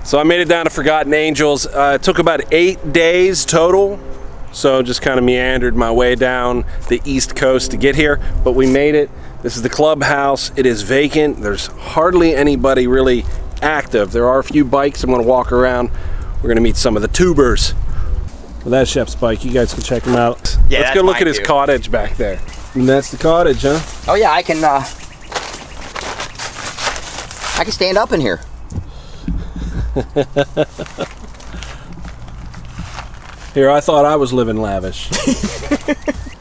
So I made it down to Forgotten Angels. It took about 8 days total. So just kind of meandered my way down the East Coast to get here, but we made it. This is the clubhouse. It is vacant. There's hardly anybody really active. There are a few bikes. I'm gonna walk around. We're gonna meet some of the tubers. Well, that's Shep's bike. You guys can check him out. Yeah, let's go look at his cottage back there. And that's the cottage, huh? Oh yeah, I can stand up in here. Here, I thought I was living lavish.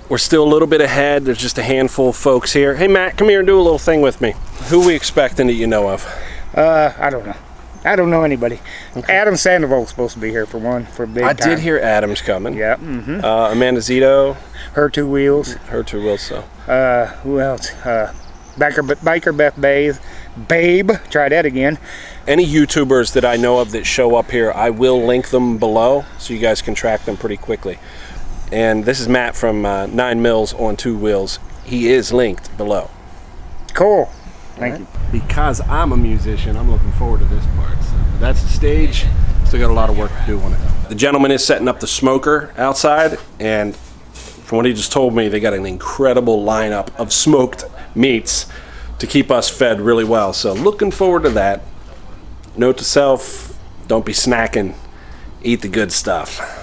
We're still a little bit ahead. There's just a handful of folks here. Hey, Matt, come here and do a little thing with me. Who are we expecting that you know of? I don't know. I don't know anybody. Okay. Adam Sandoval's supposed to be here for big time. I did hear Adam's coming. Yeah. Mm-hmm. Amanda Zito. Her two wheels. Her two wheels, so. Who else? Biker Beth Babe. Try that again. Any YouTubers that I know of that show up here, I will link them below so you guys can track them pretty quickly. And this is Matt from 9 Mills on 2 Wheels. He is linked below. Cool. Thank you. Because I'm a musician, I'm looking forward to this part. So that's the stage. Still got a lot of work to do on it. The gentleman is setting up the smoker outside, and from what he just told me, they got an incredible lineup of smoked meats to keep us fed really well. So looking forward to that. Note to self, don't be snacking, eat the good stuff.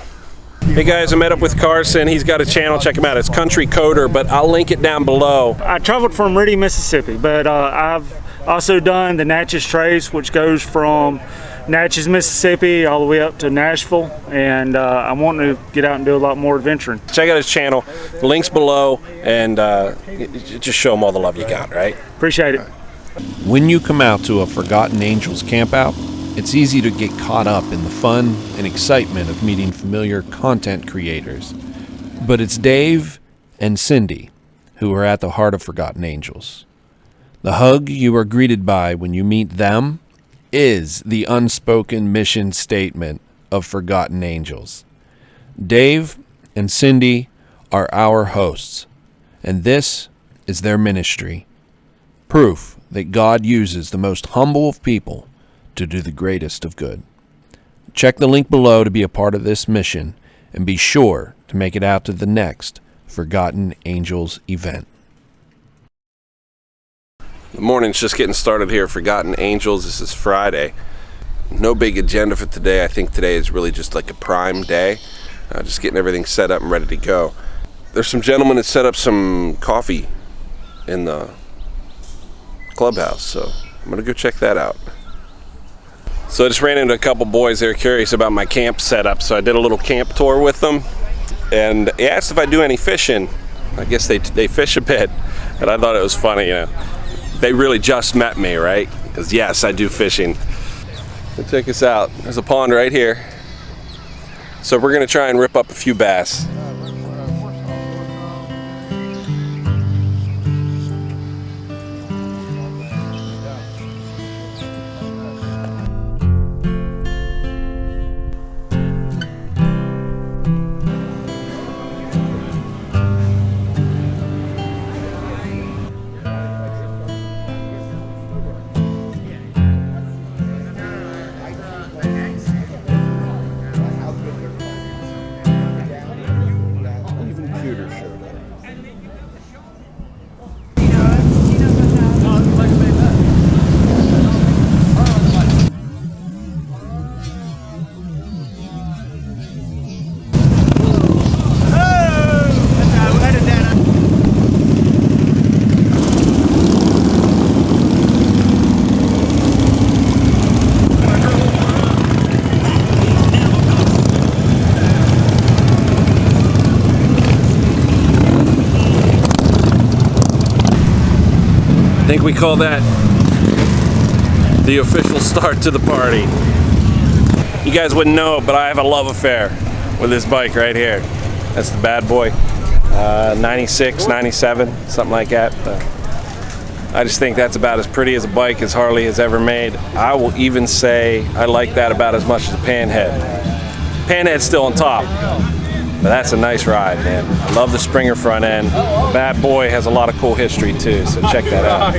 Hey guys, I met up with Carson. He's got a channel, check him out. It's Country Coder, but I'll link it down below. I traveled from Reedy, Mississippi, but I've also done the Natchez Trace, which goes from Natchez, Mississippi, all the way up to Nashville, and I'm wanting to get out and do a lot more adventuring. Check out his channel, the link's below, and just show him all the love you got, right? Appreciate it. When you come out to a Forgotten Angels campout, it's easy to get caught up in the fun and excitement of meeting familiar content creators. But it's Dave and Cindy who are at the heart of Forgotten Angels. The hug you are greeted by when you meet them is the unspoken mission statement of Forgotten Angels. Dave and Cindy are our hosts, and this is their ministry. Proof that God uses the most humble of people to do the greatest of good. Check the link below to be a part of this mission, and be sure to make it out to the next Forgotten Angels event. The morning's just getting started here at Forgotten Angels. This is Friday. No big agenda for today. I think today is really just like a prime day. Just getting everything set up and ready to go. There's some gentlemen that set up some coffee in the clubhouse, so I'm gonna go check that out. So I just ran into a couple boys. They were curious about my camp setup, so I did a little camp tour with them, and they asked if I do any fishing. I guess they fish a bit, and I thought it was funny, you know. They really just met me, right? Because yes, I do fishing. So check this out. There's a pond right here. So we're gonna try and rip up a few bass. I think we call that the official start to the party. You guys wouldn't know, but I have a love affair with this bike right here. That's the bad boy, 96, 97, something like that. I just think that's about as pretty as a bike as Harley has ever made. I will even say I like that about as much as the Panhead. Panhead's still on top, but that's a nice ride, man. I love the Springer front end. The bad boy has a lot of cool history too, so check that out.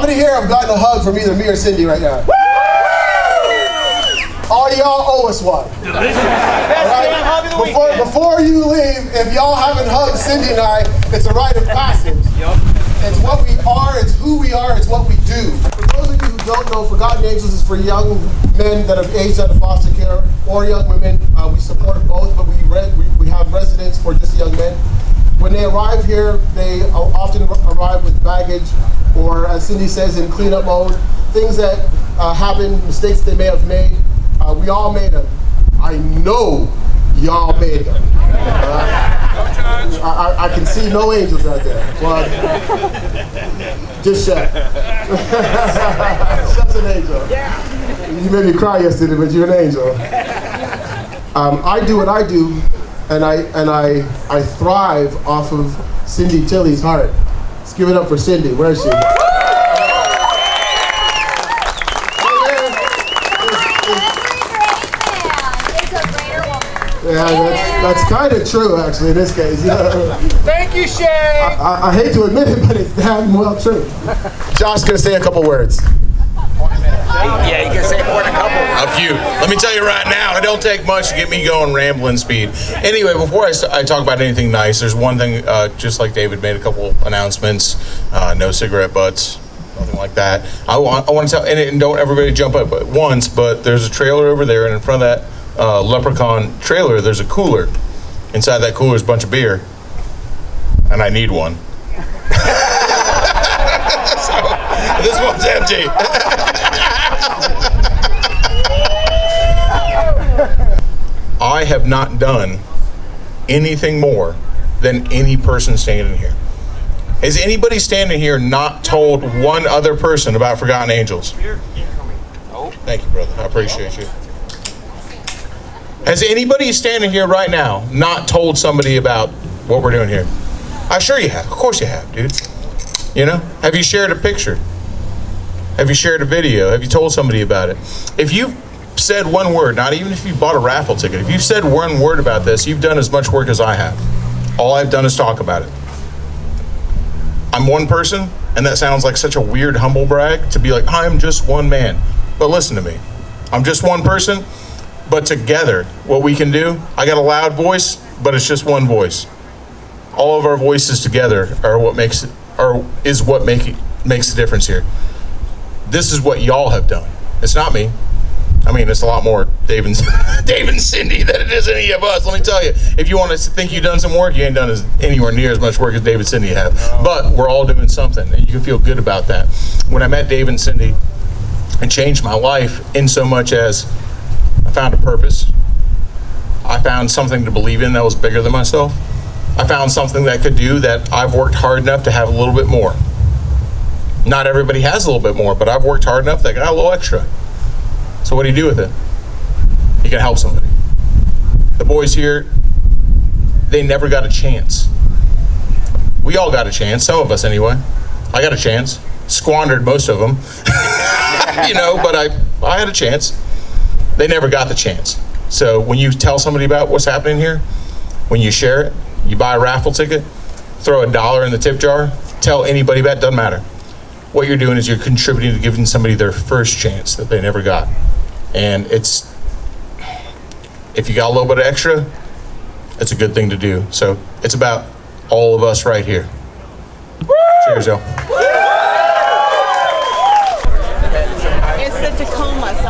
many here have gotten a hug from either me or Cindy right now? All y'all owe us one. Right? Before you leave, if y'all haven't hugged Cindy and I, it's a rite of passage. It's what we are, it's who we are, it's what we do. For those of you who don't know, Forgotten Angels is for young men that have aged out of foster care or young women. We support both, but we have residents for just young men. When they arrive here, they often arrive with baggage, or as Cindy says, in cleanup mode, things that happen, mistakes they may have made. We all made them. I know y'all made them. I can see no angels out there. Well, just Shaq. Shaq's an angel. You made me cry yesterday, but you're an angel. I do what I do, and I thrive off of Cindy Tilley's heart. Let's give it up for Cindy. Where is she? Yeah, that's kind of true, actually, in this case. Thank you, Shay. I hate to admit it, but it's damn well true. Josh's going to say a couple words. Yeah, you can say more than a couple. A few. Let me tell you right now, it don't take much to get me going rambling speed. Anyway, before I talk about anything nice, there's one thing, just like David made a couple announcements, no cigarette butts, nothing like that. I want to tell, and don't everybody jump up at once, but there's a trailer over there, and in front of that Leprechaun trailer, there's a cooler. Inside that cooler is a bunch of beer, and I need one. So, this one's empty. I have not done anything more than any person standing here. Has anybody standing here not told one other person about Forgotten Angels? Thank you, brother. I appreciate you. Has anybody standing here right now not told somebody about what we're doing here? I'm sure you have. Of course you have, dude. You know? Have you shared a picture? Have you shared a video? Have you told somebody about it? If you've said one word, not even if you bought a raffle ticket, if you've said one word about this, you've done as much work as I have. All I've done is talk about it. I'm one person, and that sounds like such a weird humble brag to be like, I'm just one man. But listen to me. I'm just one person. But together, what we can do, I got a loud voice, but it's just one voice. All of our voices together are what makes the difference here. This is what y'all have done. It's not me. I mean, it's a lot more Dave and Cindy than it is any of us. Let me tell you, if you want to think you've done some work, you ain't done anywhere near as much work as Dave and Cindy have. But we're all doing something, and you can feel good about that. When I met Dave and Cindy, it changed my life in so much as I found a purpose. I found something to believe in that was bigger than myself. I found something that I could do that I've worked hard enough to have a little bit more. Not everybody has a little bit more, but I've worked hard enough that I got a little extra. So what do you do with it? You can help somebody. The boys here, they never got a chance. We all got a chance, some of us anyway. I got a chance. Squandered most of them. But I had a chance. They never got the chance. So when you tell somebody about what's happening here, when you share it, you buy a raffle ticket, throw $1 in the tip jar, tell anybody about it, doesn't matter. What you're doing is you're contributing to giving somebody their first chance that they never got. And if you got a little bit of extra, it's a good thing to do. So it's about all of us right here. Woo! Cheers, y'all.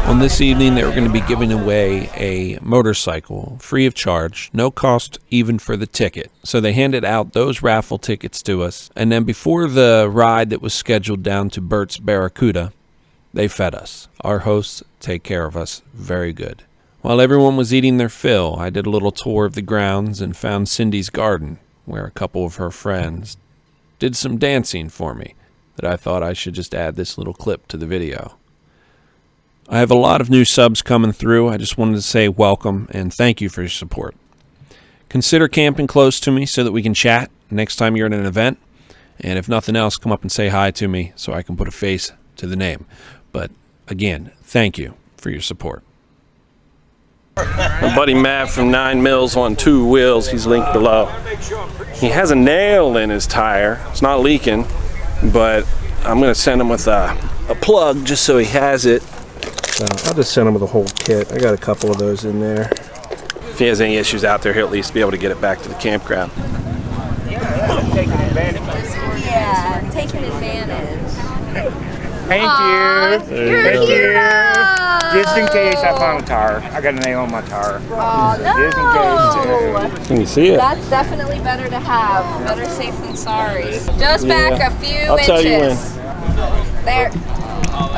On this evening, they were going to be giving away a motorcycle, free of charge, no cost even for the ticket. So they handed out those raffle tickets to us, and then before the ride that was scheduled down to Bert's Barracuda, they fed us. Our hosts take care of us very good. While everyone was eating their fill, I did a little tour of the grounds and found Cindy's garden, where a couple of her friends did some dancing for me that I thought I should just add this little clip to the video. I have a lot of new subs coming through. I just wanted to say welcome and thank you for your support. Consider camping close to me so that we can chat next time you're at an event. And if nothing else, come up and say hi to me so I can put a face to the name. But again, thank you for your support. My buddy Matt from 9 Mills on 2 wheels, he's linked below. He has a nail in his tire. It's not leaking. but I'm gonna send him with a plug just so he has it. I'll just send him with a whole kit. I got a couple of those in there. If he has any issues out there, he'll at least be able to get it back to the campground. Taking advantage. Yeah, taking advantage. Thank Aw, you. you're Thank a you. hero. Just in case I found a tire. I got a nail on my tire. Oh, Just in case. Can you see it? That's definitely better to have. Better safe than sorry. Just back a few I'll inches. tell you when. There.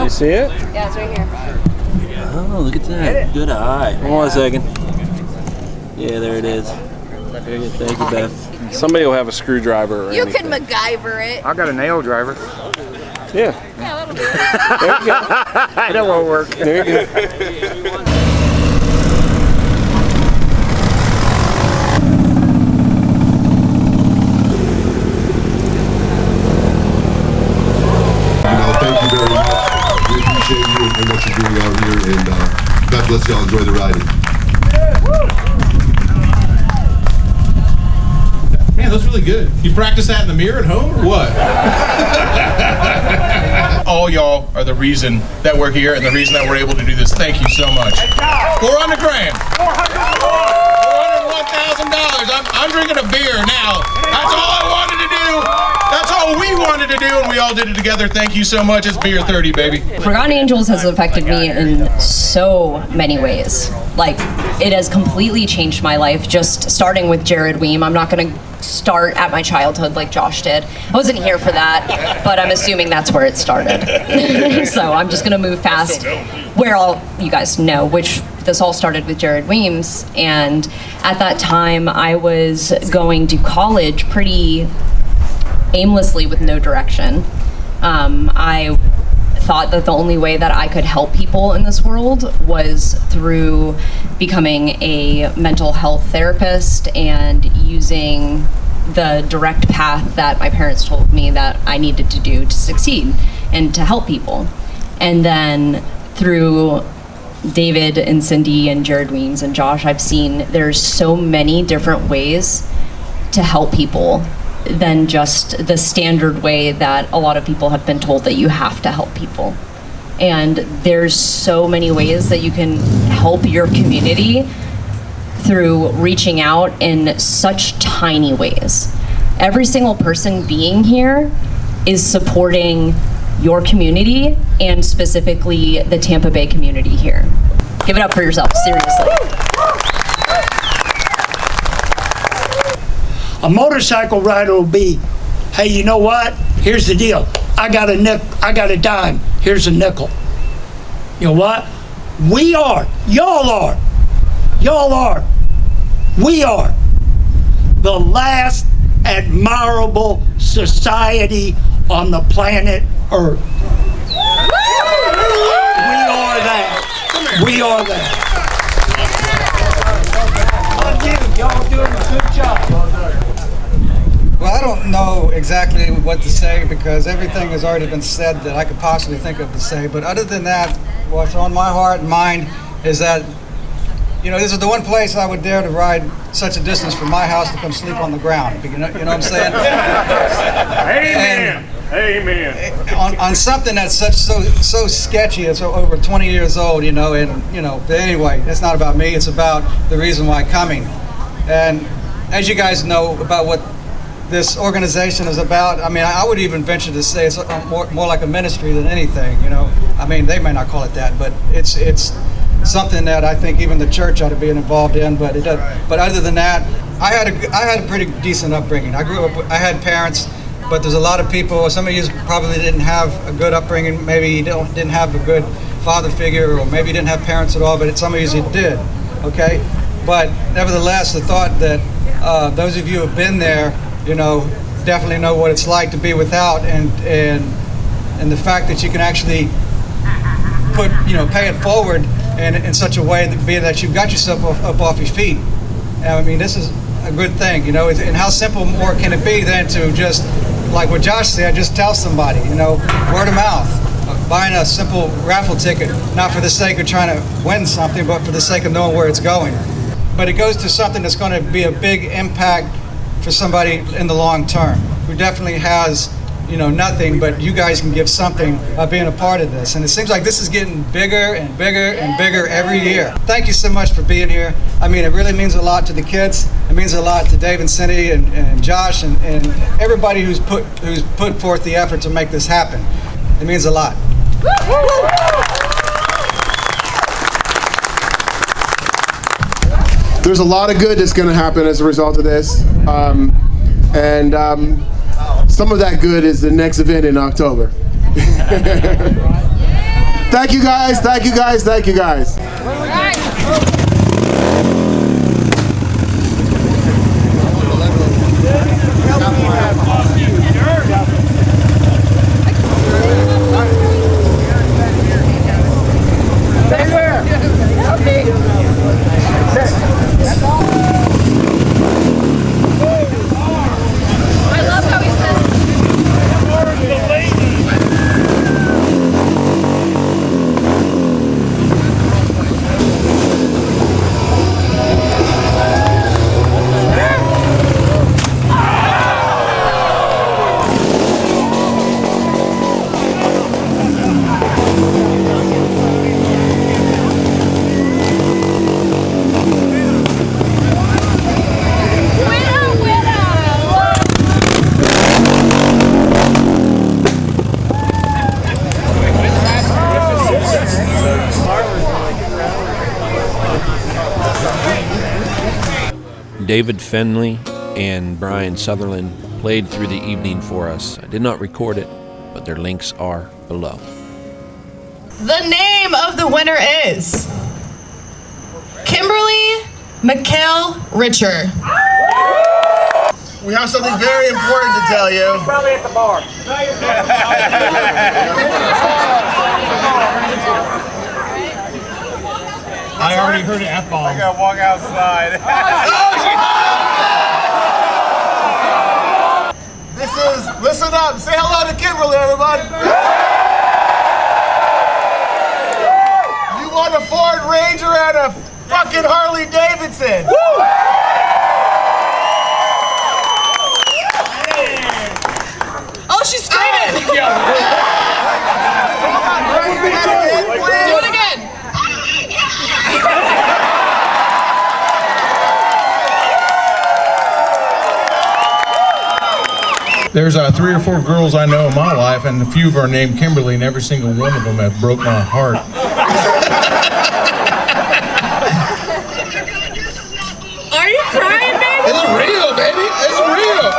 You see it? Yeah, it's right here. Oh, look at that. Good eye. Hold on a second. Yeah, there it is. Very good. Thank you, Beth. Somebody will have a screwdriver or You anything. can MacGyver it. I got a nail driver. Yeah. Yeah, that'll do it. There you go. That won't work. There you go. Thank you very much. We appreciate you and what you're doing out here, and God bless y'all. Enjoy the riding. Man, that's really good. You practice that in the mirror at home or what? All y'all are the reason that we're here and the reason that we're able to do this. Thank you so much. $400 grand. $401,000. I'm drinking a beer now. That's all I wanted to do. That's all we wanted to do, and we all did it together. Thank you so much. It's beer 30, baby. Forgotten Angels has affected me in so many ways. Like, it has completely changed my life, just starting with Jared Weem. I'm not going to start at my childhood like Josh did. I wasn't here for that, but I'm assuming that's where it started. So I'm just going to move past where all you guys know, which this all started with Jared Weems. And at that time, I was going to college pretty aimlessly with no direction. I thought that the only way that I could help people in this world was through becoming a mental health therapist and using the direct path that my parents told me that I needed to do to succeed and to help people. And then through David and Cindy and Jared Weems and Josh, I've seen there's so many different ways to help people than just the standard way that a lot of people have been told that you have to help people. And there's so many ways that you can help your community through reaching out in such tiny ways. Every single person being here is supporting your community and specifically the Tampa Bay community here. Give it up for yourself, seriously. A motorcycle rider will be, hey, you know what? Here's the deal. I got a dime. Here's a nickel. You know what? We are, y'all are, we are the last admirable society on the planet Earth. We are that. We are that. Love you. Y'all doing a good job. Well, I don't know exactly what to say because everything has already been said that I could possibly think of to say. But other than that, what's on my heart and mind is that, you know, this is the one place I would dare to ride such a distance from my house to come sleep on the ground. You know what I'm saying? Amen. Amen. On something that's so sketchy, it's over 20 years old, you know, and, you know, but anyway, it's not about me, it's about the reason why coming. And as you guys know about what this organization is about, I mean, I would even venture to say it's more like a ministry than anything, you know. I mean, they may not call it that, but it's something that I think even the church ought to be involved in, but it does. But other than that, I had a pretty decent upbringing. I had parents, but there's a lot of people, some of you probably didn't have a good upbringing, maybe you didn't have a good father figure, or maybe you didn't have parents at all, but some of you did, okay? But nevertheless, the thought that those of you who have been there, you know, definitely know what it's like to be without, and the fact that you can actually pay it forward in such a way that you've got yourself up off your feet. And I mean, this is a good thing, you know, and how simple more can it be than to just, like what Josh said, just tell somebody, you know, word of mouth, buying a simple raffle ticket, not for the sake of trying to win something, but for the sake of knowing where it's going. But it goes to something that's going to be a big impact for somebody in the long term, who definitely has nothing, but you guys can give something by being a part of this. And it seems like this is getting bigger and bigger and bigger every year. Thank you so much for being here. I mean, it really means a lot to the kids. It means a lot to Dave and Cindy and Josh and everybody who's put forth the effort to make this happen. It means a lot. There's a lot of good that's going to happen as a result of this. Some of that good is the next event in October. Thank you guys, thank you guys, thank you guys. David Fenley and Brian Sutherland played through the evening for us. I did not record it, but their links are below. The name of the winner is Kimberly McKell Richer. We have something very important to tell you. He's probably at the bar. I already heard an F-bomb. I gotta walk outside. Listen up, say hello to Kimberly, everybody. You won a Ford Ranger and a fucking Harley Davidson. Oh, she's screaming! Do it again! There's 3 or 4 girls I know in my life, and a few of them are named Kimberly, and every single one of them have broke my heart. Are you crying, baby? It's real, baby. It's real.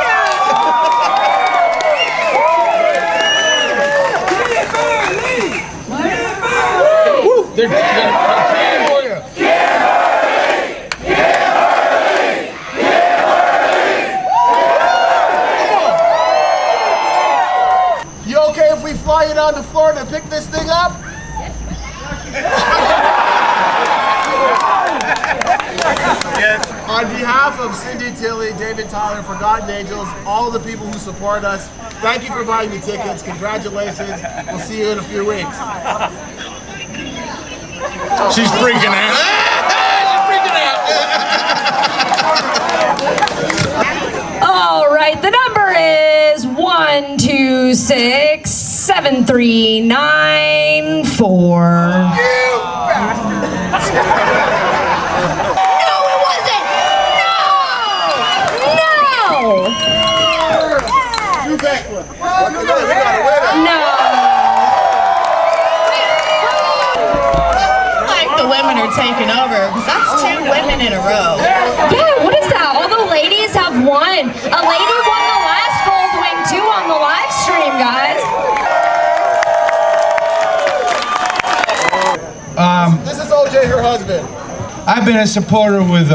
Woo! They're praying for you. You okay if we fly you down to Florida and pick this thing up? Yes. On behalf of Cindy Tilley, David Tyler, Forgotten Angels, all the people who support us, thank you for buying the tickets. Congratulations. We'll see you in a few weeks. She's freaking out. She's freaking out. All right, the number is 1267394. Women are taking over because that's 2 women in a row. Yeah, what is that? All the ladies have won. A lady won the last gold wing too on the live stream, guys. This is OJ, her husband. I've been a supporter with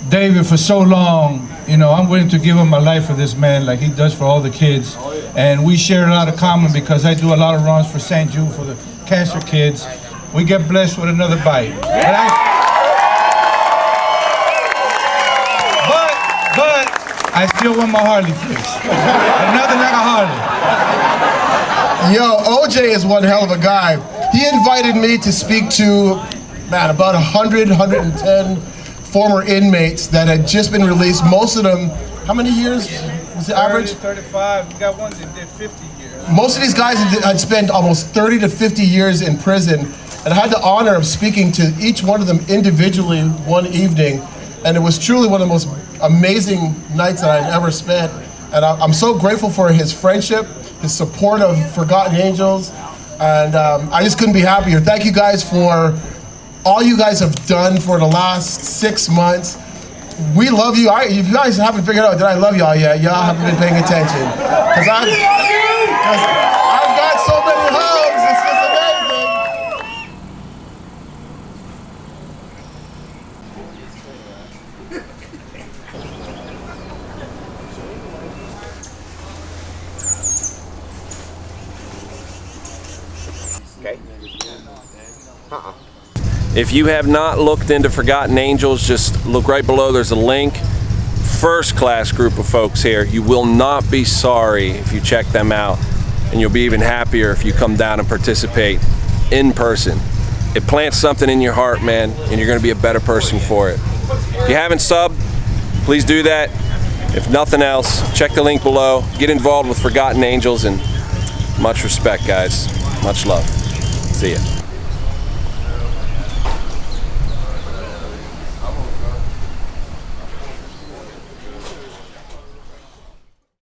David for so long. You know, I'm willing to give up my life for this man like he does for all the kids. And we share a lot of common because I do a lot of runs for St. Jude for the cancer kids. We get blessed with another bite. But I still want my Harley fixed. Nothing like a Harley. Yo, OJ is one hell of a guy. He invited me to speak to, man, about 110 former inmates that had just been released. Most of them, how many years? was the average? 35. We got ones that did 50 years. Most of these guys had spent almost 30 to 50 years in prison, and I had the honor of speaking to each one of them individually one evening, and it was truly one of the most amazing nights that I'd ever spent. And I'm so grateful for his friendship, his support of Forgotten Angels, and I just couldn't be happier. Thank you guys for all you guys have done for the last 6 months. We love you. If you guys haven't figured out that I love y'all yet, y'all haven't been paying attention. Because I've got so many hugs, it's just If you have not looked into Forgotten Angels, just look right below. There's a link. First class group of folks here. You will not be sorry if you check them out, and you'll be even happier if you come down and participate in person. It plants something in your heart, man, and you're going to be a better person for it. If you haven't subbed, please do that. If nothing else, check the link below. Get involved with Forgotten Angels, and much respect, guys. Much love. See ya.